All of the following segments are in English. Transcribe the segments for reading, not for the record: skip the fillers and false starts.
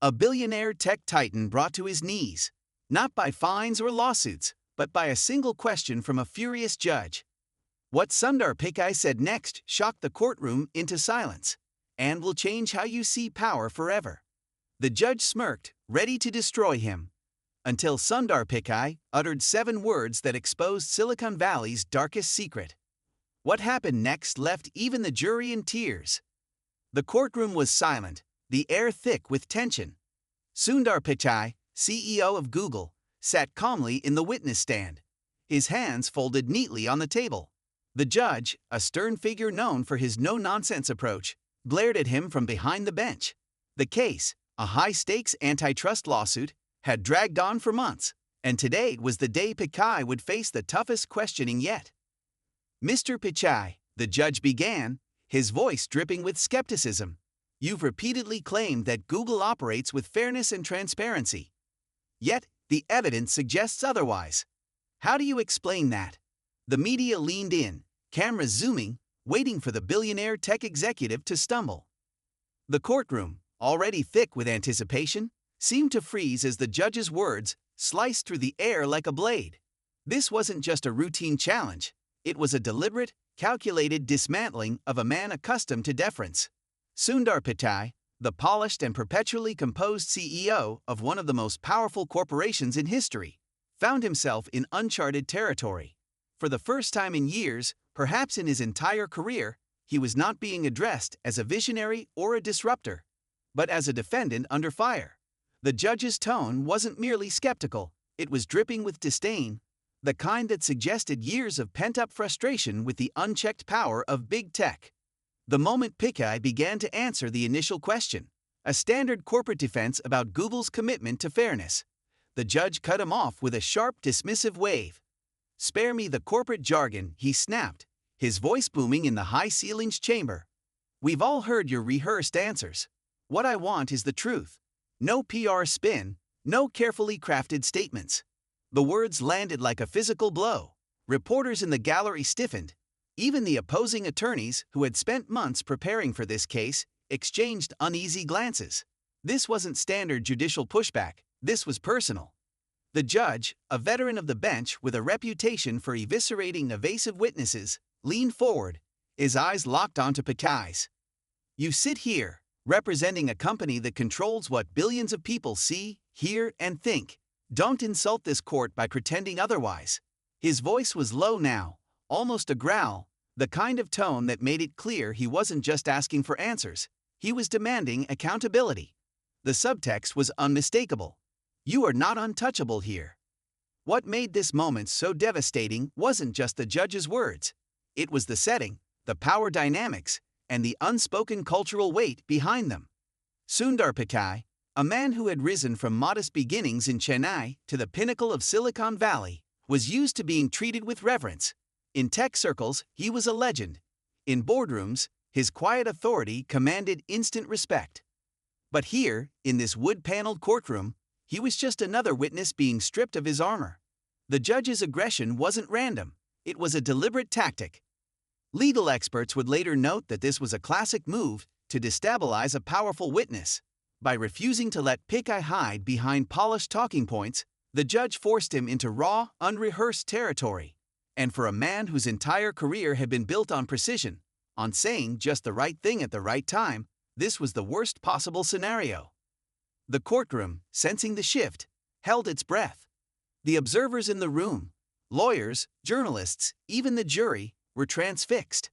A billionaire tech titan brought to his knees, not by fines or lawsuits, but by a single question from a furious judge. What Sundar Pichai said next shocked the courtroom into silence, and will change how you see power forever. The judge smirked, ready to destroy him, until Sundar Pichai uttered 7 words that exposed Silicon Valley's darkest secret. What happened next left even the jury in tears. The courtroom was silent, the air thick with tension. Sundar Pichai, CEO of Google, sat calmly in the witness stand, his hands folded neatly on the table. The judge, a stern figure known for his no-nonsense approach, glared at him from behind the bench. The case, a high-stakes antitrust lawsuit, had dragged on for months, and today was the day Pichai would face the toughest questioning yet. "Mr. Pichai," the judge began, his voice dripping with skepticism, "you've repeatedly claimed that Google operates with fairness and transparency. Yet, the evidence suggests otherwise. How do you explain that?" The media leaned in, cameras zooming, waiting for the billionaire tech executive to stumble. The courtroom, already thick with anticipation, seemed to freeze as the judge's words sliced through the air like a blade. This wasn't just a routine challenge, it was a deliberate, calculated dismantling of a man accustomed to deference. Sundar Pichai, the polished and perpetually composed CEO of one of the most powerful corporations in history, found himself in uncharted territory. For the first time in years, perhaps in his entire career, he was not being addressed as a visionary or a disruptor, but as a defendant under fire. The judge's tone wasn't merely skeptical, it was dripping with disdain, the kind that suggested years of pent-up frustration with the unchecked power of big tech. The moment Pichai began to answer the initial question, a standard corporate defense about Google's commitment to fairness, the judge cut him off with a sharp, dismissive wave. "Spare me the corporate jargon," he snapped, his voice booming in the high-ceilinged chamber. "We've all heard your rehearsed answers. What I want is the truth. No PR spin, no carefully crafted statements." The words landed like a physical blow. Reporters in the gallery stiffened. Even the opposing attorneys, who had spent months preparing for this case, exchanged uneasy glances. This wasn't standard judicial pushback, this was personal. The judge, a veteran of the bench with a reputation for eviscerating evasive witnesses, leaned forward, his eyes locked onto Pichai's. "You sit here, representing a company that controls what billions of people see, hear, and think. Don't insult this court by pretending otherwise." His voice was low now, almost a growl, the kind of tone that made it clear he wasn't just asking for answers, he was demanding accountability. The subtext was unmistakable. You are not untouchable here. What made this moment so devastating wasn't just the judge's words. It was the setting, the power dynamics, and the unspoken cultural weight behind them. Sundar Pichai, a man who had risen from modest beginnings in Chennai to the pinnacle of Silicon Valley, was used to being treated with reverence. In tech circles, he was a legend. In boardrooms, his quiet authority commanded instant respect. But here, in this wood-paneled courtroom, he was just another witness being stripped of his armor. The judge's aggression wasn't random, it was a deliberate tactic. Legal experts would later note that this was a classic move to destabilize a powerful witness. By refusing to let Pichai hide behind polished talking points, the judge forced him into raw, unrehearsed territory. And for a man whose entire career had been built on precision, on saying just the right thing at the right time, this was the worst possible scenario. The courtroom, sensing the shift, held its breath. The observers in the room, lawyers, journalists, even the jury, were transfixed.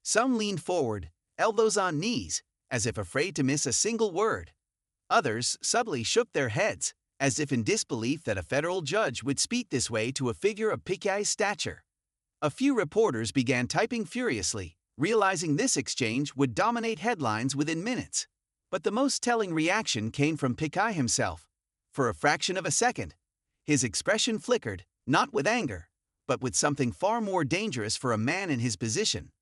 Some leaned forward, elbows on knees, as if afraid to miss a single word. Others subtly shook their heads, as if in disbelief that a federal judge would speak this way to a figure of Pichai's stature. A few reporters began typing furiously, realizing this exchange would dominate headlines within minutes. But the most telling reaction came from Pichai himself. For a fraction of a second, his expression flickered, not with anger, but with something far more dangerous for a man in his position: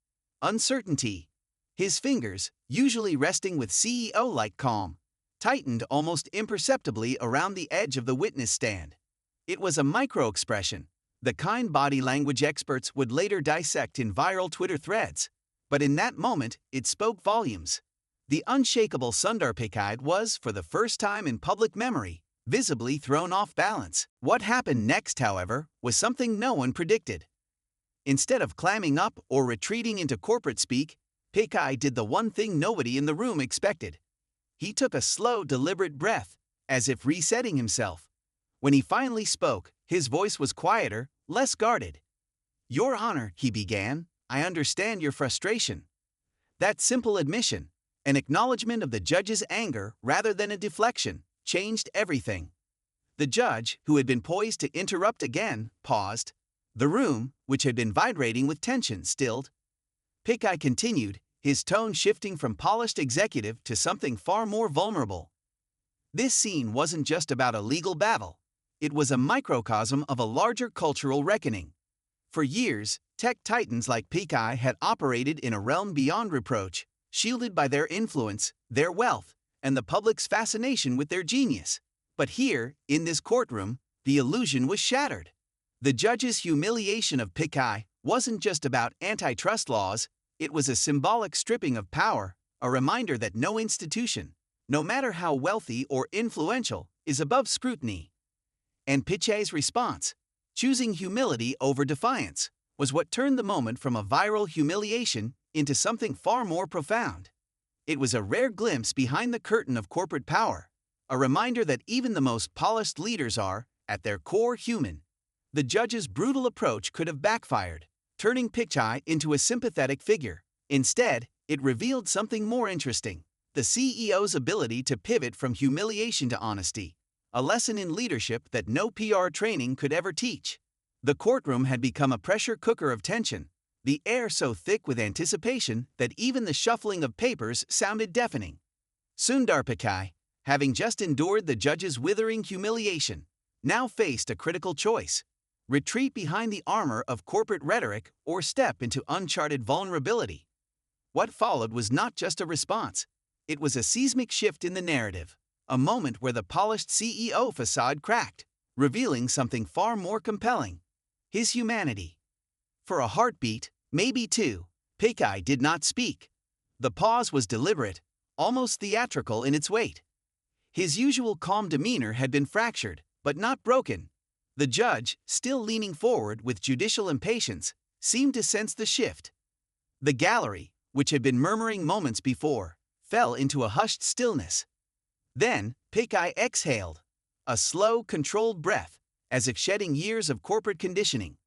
uncertainty. His fingers, usually resting with CEO-like calm, tightened almost imperceptibly around the edge of the witness stand. It was a micro-expression, the kind body language experts would later dissect in viral Twitter threads. But in that moment, it spoke volumes. The unshakable Sundar Pichai was, for the first time in public memory, visibly thrown off balance. What happened next, however, was something no one predicted. Instead of clamming up or retreating into corporate speak, Pichai did the one thing nobody in the room expected. He took a slow, deliberate breath, as if resetting himself. When he finally spoke, his voice was quieter, less guarded. "Your Honor," he began, "I understand your frustration." That simple admission, an acknowledgement of the judge's anger rather than a deflection, changed everything. The judge, who had been poised to interrupt again, paused. The room, which had been vibrating with tension, stilled. Pichai continued, his tone shifting from polished executive to something far more vulnerable. This scene wasn't just about a legal battle. It was a microcosm of a larger cultural reckoning. For years, tech titans like Pichai had operated in a realm beyond reproach, shielded by their influence, their wealth, and the public's fascination with their genius. But here, in this courtroom, the illusion was shattered. The judge's humiliation of Pichai wasn't just about antitrust laws, it was a symbolic stripping of power, a reminder that no institution, no matter how wealthy or influential, is above scrutiny. And Pichai's response, choosing humility over defiance, was what turned the moment from a viral humiliation into something far more profound. It was a rare glimpse behind the curtain of corporate power, a reminder that even the most polished leaders are, at their core, human. The judge's brutal approach could have backfired, turning Pichai into a sympathetic figure. Instead, it revealed something more interesting: the CEO's ability to pivot from humiliation to honesty, a lesson in leadership that no PR training could ever teach. The courtroom had become a pressure cooker of tension, the air so thick with anticipation that even the shuffling of papers sounded deafening. Sundar Pichai, having just endured the judge's withering humiliation, now faced a critical choice: retreat behind the armor of corporate rhetoric or step into uncharted vulnerability. What followed was not just a response, it was a seismic shift in the narrative, a moment where the polished CEO facade cracked, revealing something far more compelling: his humanity. For a heartbeat, maybe two, Pichai did not speak. The pause was deliberate, almost theatrical in its weight. His usual calm demeanor had been fractured, but not broken. The judge, still leaning forward with judicial impatience, seemed to sense the shift. The gallery, which had been murmuring moments before, fell into a hushed stillness. Then, Pichai exhaled, a slow, controlled breath, as if shedding years of corporate conditioning.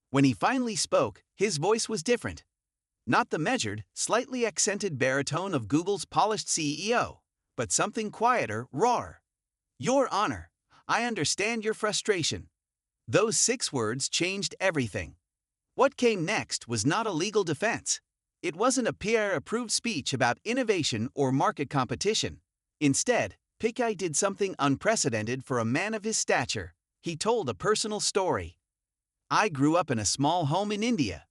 When he finally spoke, his voice was different. Not the measured, slightly accented baritone of Google's polished CEO, but something quieter, rawer. "Your Honor, I understand your frustration." Those 6 words changed everything. What came next was not a legal defense. It wasn't a PR-approved speech about innovation or market competition. Instead, Pichai did something unprecedented for a man of his stature. He told a personal story. "I grew up in a small home in India."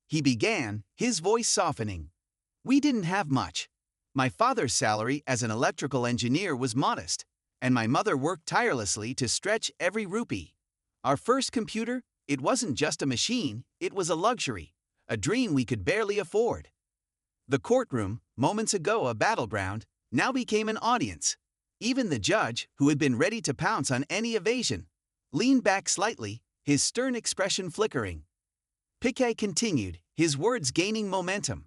He began, his voice softening. "We didn't have much. My father's salary as an electrical engineer was modest, and my mother worked tirelessly to stretch every rupee. Our first computer, it wasn't just a machine, it was a luxury, a dream we could barely afford." The courtroom, moments ago a battleground, now became an audience. Even the judge, who had been ready to pounce on any evasion, leaned back slightly, his stern expression flickering. Pichai continued, his words gaining momentum.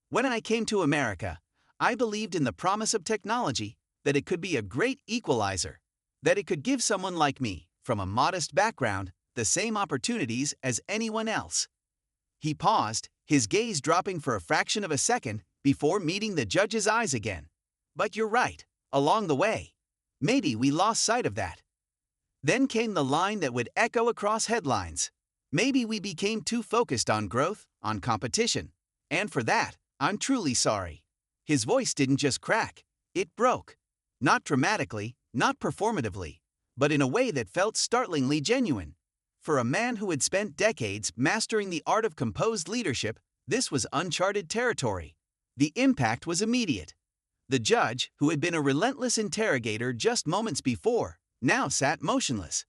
"When I came to America, I believed in the promise of technology, that it could be a great equalizer, that it could give someone like me, from a modest background, the same opportunities as anyone else." He paused, his gaze dropping for a fraction of a second before meeting the judge's eyes again. "But you're right, along the way. Maybe we lost sight of that." Then came the line that would echo across headlines. "Maybe we became too focused on growth, on competition. And for that, I'm truly sorry." His voice didn't just crack, it broke. Not dramatically, not performatively, but in a way that felt startlingly genuine. For a man who had spent decades mastering the art of composed leadership, this was uncharted territory. The impact was immediate. The judge, who had been a relentless interrogator just moments before, now sat motionless.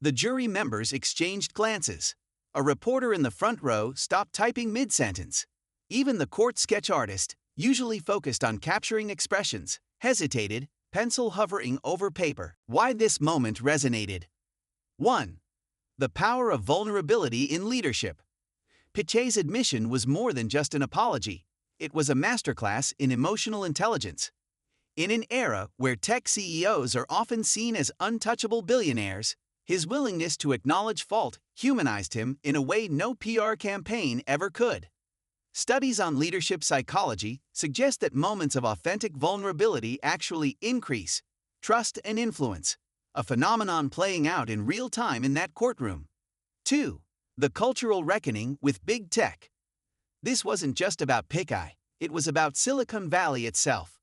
The jury members exchanged glances. A reporter in the front row stopped typing mid-sentence. Even the court sketch artist, usually focused on capturing expressions, hesitated, pencil hovering over paper. Why this moment resonated. 1. The power of vulnerability in leadership. Pichai's admission was more than just an apology. It was a masterclass in emotional intelligence. In an era where tech CEOs are often seen as untouchable billionaires, his willingness to acknowledge fault humanized him in a way no PR campaign ever could. Studies on leadership psychology suggest that moments of authentic vulnerability actually increase trust and influence, a phenomenon playing out in real time in that courtroom. 2. The cultural reckoning with big tech. This wasn't just about Pichai, it was about Silicon Valley itself.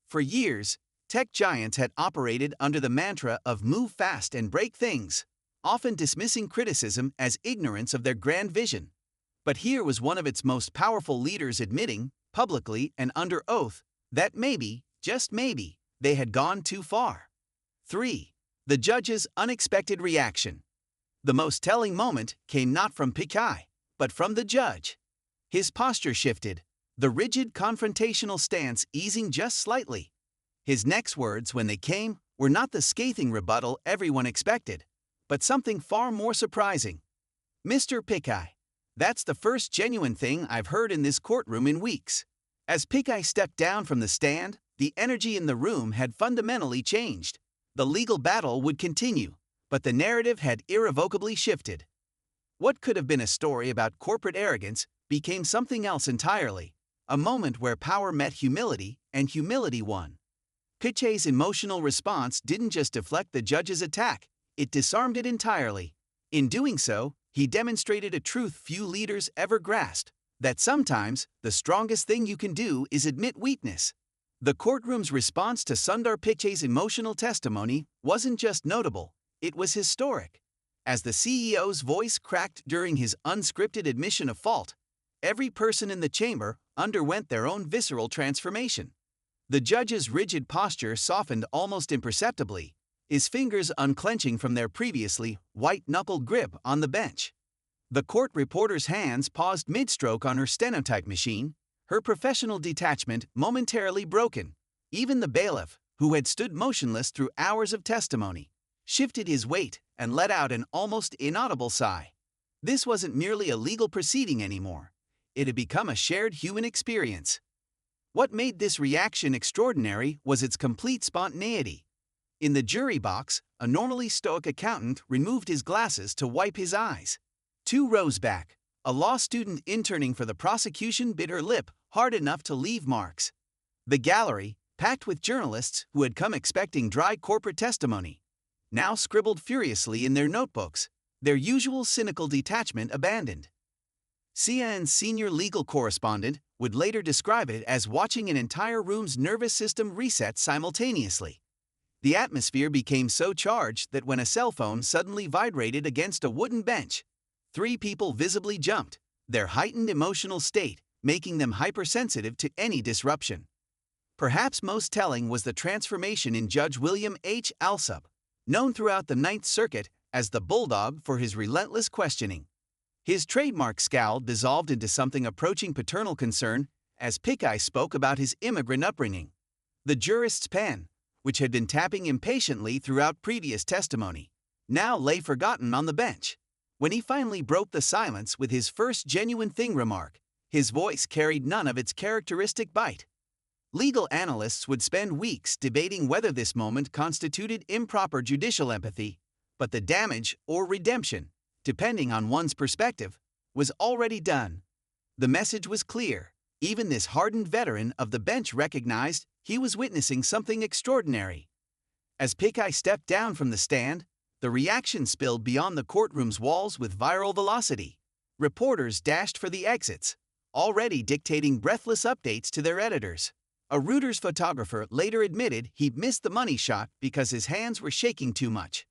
For years, tech giants had operated under the mantra of move fast and break things, often dismissing criticism as ignorance of their grand vision. But here was one of its most powerful leaders admitting, publicly and under oath, that maybe, just maybe, they had gone too far. 3. The judge's unexpected reaction. The most telling moment came not from Pichai, but from the judge. His posture shifted, the rigid confrontational stance easing just slightly. His next words, when they came, were not the scathing rebuttal everyone expected, but something far more surprising. "Mr. Pichai, that's the first genuine thing I've heard in this courtroom in weeks." As Pichai stepped down from the stand, the energy in the room had fundamentally changed. The legal battle would continue, but the narrative had irrevocably shifted. What could have been a story about corporate arrogance became something else entirely, a moment where power met humility and humility won. Pichai's emotional response didn't just deflect the judge's attack, it disarmed it entirely. In doing so, he demonstrated a truth few leaders ever grasped, that sometimes the strongest thing you can do is admit weakness. The courtroom's response to Sundar Pichai's emotional testimony wasn't just notable, it was historic. As the CEO's voice cracked during his unscripted admission of fault, every person in the chamber underwent their own visceral transformation. The judge's rigid posture softened almost imperceptibly, his fingers unclenching from their previously white-knuckled grip on the bench. The court reporter's hands paused mid-stroke on her stenotype machine, her professional detachment momentarily broken. Even the bailiff, who had stood motionless through hours of testimony, shifted his weight and let out an almost inaudible sigh. This wasn't merely a legal proceeding anymore. It had become a shared human experience. What made this reaction extraordinary was its complete spontaneity. In the jury box, a normally stoic accountant removed his glasses to wipe his eyes. 2 rows back, a law student interning for the prosecution bit her lip hard enough to leave marks. The gallery, packed with journalists who had come expecting dry corporate testimony, now scribbled furiously in their notebooks, their usual cynical detachment abandoned. CNN's senior legal correspondent would later describe it as watching an entire room's nervous system reset simultaneously. The atmosphere became so charged that when a cell phone suddenly vibrated against a wooden bench, 3 people visibly jumped, their heightened emotional state making them hypersensitive to any disruption. Perhaps most telling was the transformation in Judge William H. Alsup, known throughout the Ninth Circuit as the Bulldog for his relentless questioning. His trademark scowl dissolved into something approaching paternal concern as Pichai spoke about his immigrant upbringing. The jurist's pen, which had been tapping impatiently throughout previous testimony, now lay forgotten on the bench. When he finally broke the silence with his first genuine thing remark, his voice carried none of its characteristic bite. Legal analysts would spend weeks debating whether this moment constituted improper judicial empathy, but the damage or redemption, depending on one's perspective, was already done. The message was clear. Even this hardened veteran of the bench recognized he was witnessing something extraordinary. As Pichai stepped down from the stand, the reaction spilled beyond the courtroom's walls with viral velocity. Reporters dashed for the exits, already dictating breathless updates to their editors. A Reuters photographer later admitted he'd missed the money shot because his hands were shaking too much.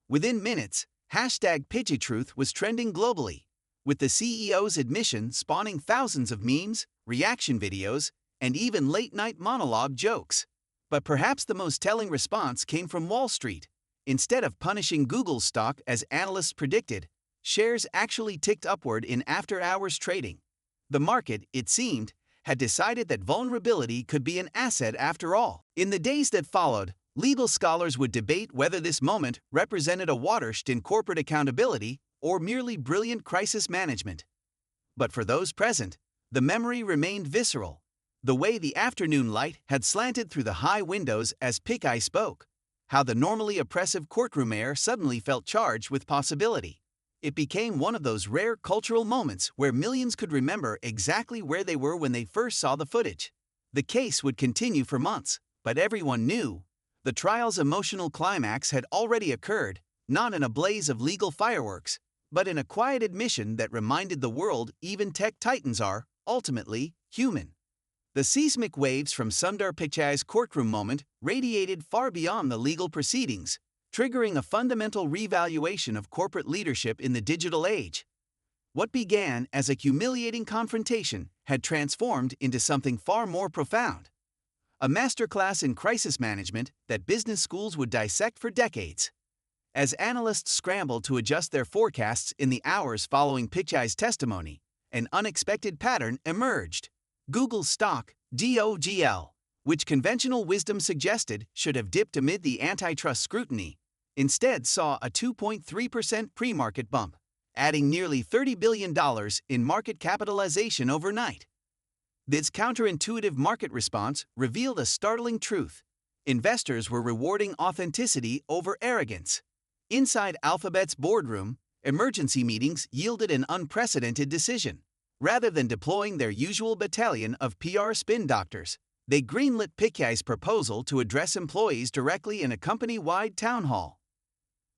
Within minutes, #PichaiTruth was trending globally, with the CEO's admission spawning thousands of memes, reaction videos, and even late-night monologue jokes. But perhaps the most telling response came from Wall Street. Instead of punishing Google's stock as analysts predicted, shares actually ticked upward in after-hours trading. The market, it seemed, had decided that vulnerability could be an asset after all. In the days that followed, legal scholars would debate whether this moment represented a watershed in corporate accountability or merely brilliant crisis management. But for those present, the memory remained visceral. The way the afternoon light had slanted through the high windows as Pichai spoke. How the normally oppressive courtroom air suddenly felt charged with possibility. It became one of those rare cultural moments where millions could remember exactly where they were when they first saw the footage. The case would continue for months, but everyone knew. The trial's emotional climax had already occurred, not in a blaze of legal fireworks, but in a quiet admission that reminded the world even tech titans are, ultimately, human. The seismic waves from Sundar Pichai's courtroom moment radiated far beyond the legal proceedings, triggering a fundamental revaluation of corporate leadership in the digital age. What began as a humiliating confrontation had transformed into something far more profound. A masterclass in crisis management that business schools would dissect for decades. As analysts scrambled to adjust their forecasts in the hours following Pichai's testimony, an unexpected pattern emerged. Google's stock, DOGL, which conventional wisdom suggested should have dipped amid the antitrust scrutiny, instead saw a 2.3% pre-market bump, adding nearly $30 billion in market capitalization overnight. This counterintuitive market response revealed a startling truth. Investors were rewarding authenticity over arrogance. Inside Alphabet's boardroom, emergency meetings yielded an unprecedented decision. Rather than deploying their usual battalion of PR spin doctors, they greenlit Pichai's proposal to address employees directly in a company-wide town hall.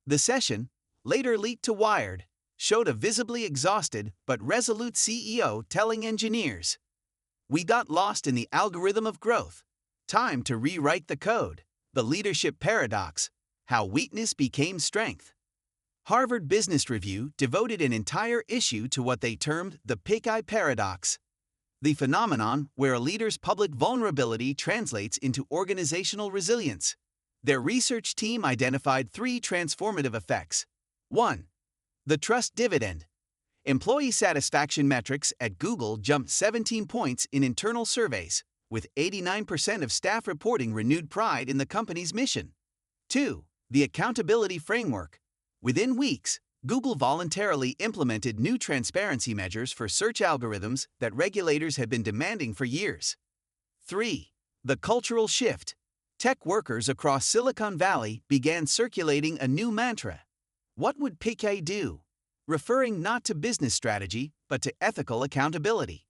The session, later leaked to Wired, showed a visibly exhausted but resolute CEO telling engineers, "We got lost in the algorithm of growth. Time to rewrite the code." The leadership paradox, how weakness became strength. Harvard Business Review devoted an entire issue to what they termed the Pichai paradox, the phenomenon where a leader's public vulnerability translates into organizational resilience. Their research team identified 3 transformative effects. 1. The trust dividend. Employee satisfaction metrics at Google jumped 17 points in internal surveys, with 89% of staff reporting renewed pride in the company's mission. 2. The accountability framework. Within weeks, Google voluntarily implemented new transparency measures for search algorithms that regulators had been demanding for years. 3. The cultural shift. Tech workers across Silicon Valley began circulating a new mantra. What would Pichai do? Referring not to business strategy, but to ethical accountability.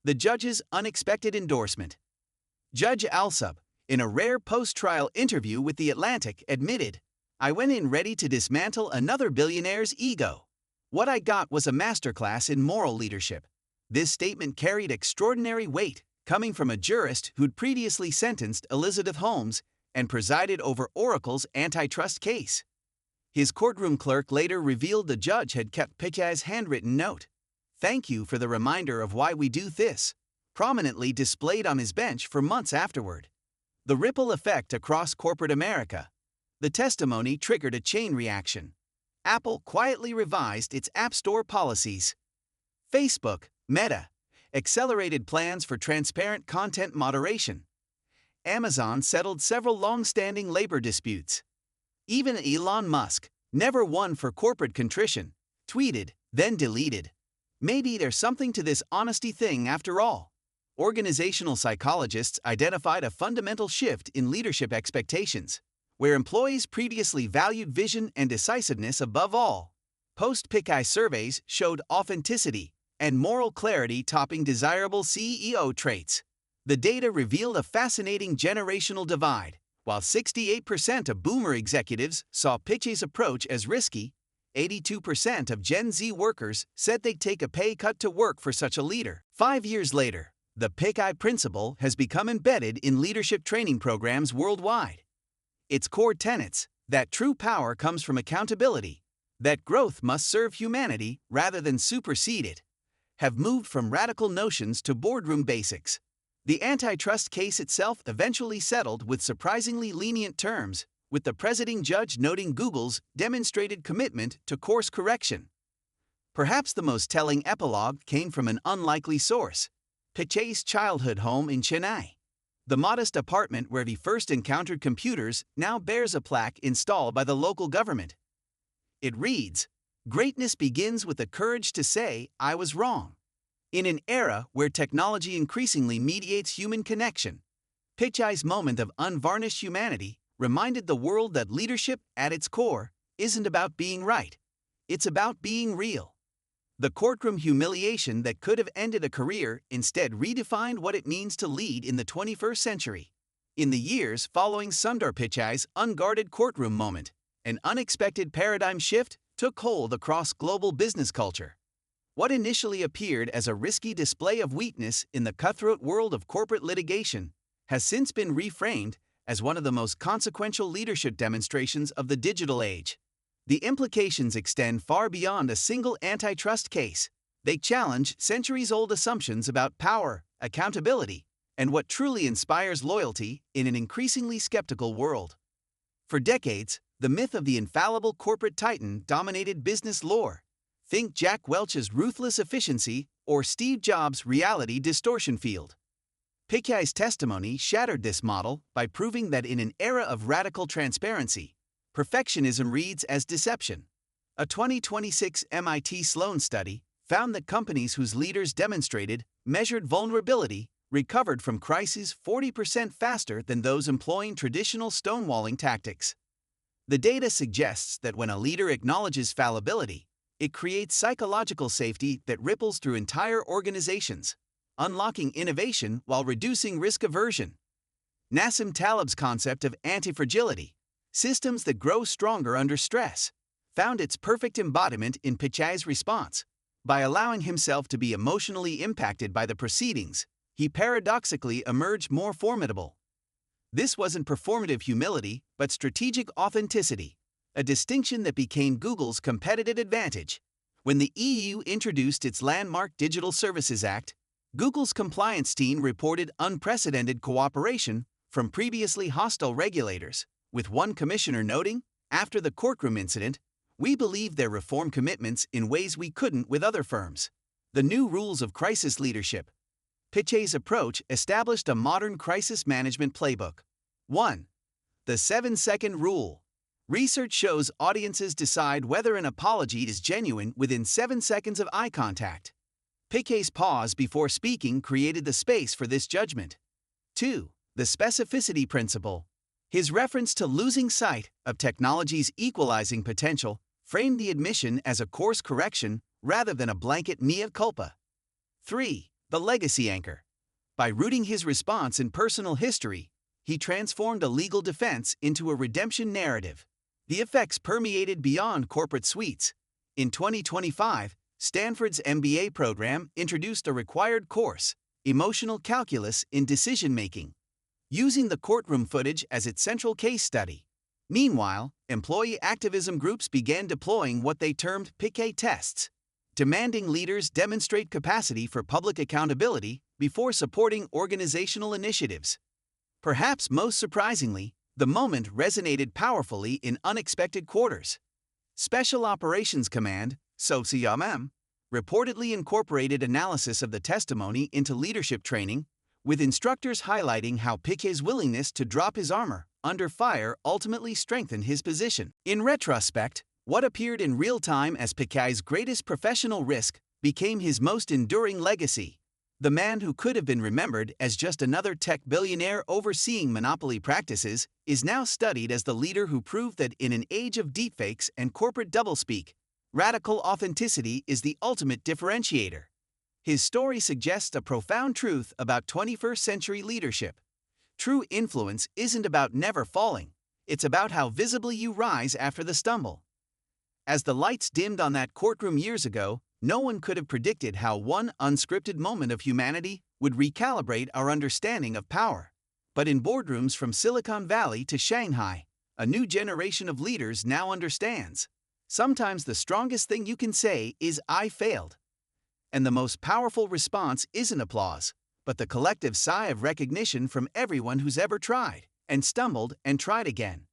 The judge's unexpected endorsement. Judge Alsup, in a rare post-trial interview with The Atlantic, admitted, "I went in ready to dismantle another billionaire's ego. What I got was a masterclass in moral leadership." This statement carried extraordinary weight, coming from a jurist who'd previously sentenced Elizabeth Holmes and presided over Oracle's antitrust case. His courtroom clerk later revealed the judge had kept Pichai's handwritten note, "Thank you for the reminder of why we do this," prominently displayed on his bench for months afterward. The ripple effect across corporate America. The testimony triggered a chain reaction. Apple quietly revised its App Store policies. Facebook, Meta, accelerated plans for transparent content moderation. Amazon settled several long-standing labor disputes. Even Elon Musk, never one for corporate contrition, tweeted, then deleted. Maybe there's something to this honesty thing after all. Organizational psychologists identified a fundamental shift in leadership expectations, where employees previously valued vision and decisiveness above all. Post-Pichai surveys showed authenticity and moral clarity topping desirable CEO traits. The data revealed a fascinating generational divide. While 68% of boomer executives saw Pichai's approach as risky, 82% of Gen Z workers said they'd take a pay cut to work for such a leader. 5 years later, the Pichai principle has become embedded in leadership training programs worldwide. Its core tenets, that true power comes from accountability, that growth must serve humanity rather than supersede it, have moved from radical notions to boardroom basics. The antitrust case itself eventually settled with surprisingly lenient terms, with the presiding judge noting Google's demonstrated commitment to course correction. Perhaps the most telling epilogue came from an unlikely source. Pichai's childhood home in Chennai. The modest apartment where he first encountered computers now bears a plaque installed by the local government. It reads, "Greatness begins with the courage to say, I was wrong." In an era where technology increasingly mediates human connection, Pichai's moment of unvarnished humanity reminded the world that leadership, at its core, isn't about being right. It's about being real. The courtroom humiliation that could have ended a career instead redefined what it means to lead in the 21st century. In the years following Sundar Pichai's unguarded courtroom moment, an unexpected paradigm shift took hold across global business culture. What initially appeared as a risky display of weakness in the cutthroat world of corporate litigation has since been reframed as one of the most consequential leadership demonstrations of the digital age. The implications extend far beyond a single antitrust case. They challenge centuries-old assumptions about power, accountability, and what truly inspires loyalty in an increasingly skeptical world. For decades, the myth of the infallible corporate titan dominated business lore. Think Jack Welch's ruthless efficiency or Steve Jobs' reality distortion field. Pichai's testimony shattered this model by proving that in an era of radical transparency, perfectionism reads as deception. A 2026 MIT Sloan study found that companies whose leaders demonstrated measured vulnerability recovered from crises 40% faster than those employing traditional stonewalling tactics. The data suggests that when a leader acknowledges fallibility, it creates psychological safety that ripples through entire organizations, unlocking innovation while reducing risk aversion. Nassim Taleb's concept of anti-fragility, systems that grow stronger under stress, found its perfect embodiment in Pichai's response. By allowing himself to be emotionally impacted by the proceedings, he paradoxically emerged more formidable. This wasn't performative humility, but strategic authenticity, a distinction that became Google's competitive advantage. When the EU introduced its landmark Digital Services Act, Google's compliance team reported unprecedented cooperation from previously hostile regulators, with one commissioner noting, after the courtroom incident, "We believe their reform commitments in ways we couldn't with other firms." The new rules of crisis leadership. Pichai's approach established a modern crisis management playbook. 1. The 7-second rule. Research shows audiences decide whether an apology is genuine within 7 seconds of eye contact. Pichai's pause before speaking created the space for this judgment. 2. The specificity principle. His reference to losing sight of technology's equalizing potential framed the admission as a course correction rather than a blanket mea culpa. 3. The legacy anchor. By rooting his response in personal history, he transformed a legal defense into a redemption narrative. The effects permeated beyond corporate suites. In 2025, Stanford's MBA program introduced a required course, Emotional Calculus in Decision-Making, using the courtroom footage as its central case study. Meanwhile, employee activism groups began deploying what they termed Pichai tests, demanding leaders demonstrate capacity for public accountability before supporting organizational initiatives. Perhaps most surprisingly, the moment resonated powerfully in unexpected quarters. Special Operations Command, SOCIOM, reportedly incorporated analysis of the testimony into leadership training, with instructors highlighting how Pichai's willingness to drop his armor under fire ultimately strengthened his position. In retrospect, what appeared in real time as Pichai's greatest professional risk became his most enduring legacy. The man who could have been remembered as just another tech billionaire overseeing monopoly practices is now studied as the leader who proved that in an age of deepfakes and corporate doublespeak, radical authenticity is the ultimate differentiator. His story suggests a profound truth about 21st century leadership. True influence isn't about never falling, it's about how visibly you rise after the stumble. As the lights dimmed on that courtroom years ago, no one could have predicted how one unscripted moment of humanity would recalibrate our understanding of power. But in boardrooms from Silicon Valley to Shanghai, a new generation of leaders now understands. Sometimes the strongest thing you can say is, "I failed." And the most powerful response isn't applause, but the collective sigh of recognition from everyone who's ever tried, and stumbled, and tried again.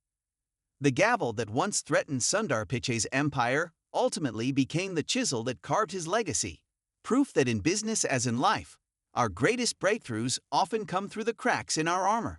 The gavel that once threatened Sundar Pichai's empire ultimately became the chisel that carved his legacy, proof that in business as in life, Our greatest breakthroughs often come through the cracks in our armor.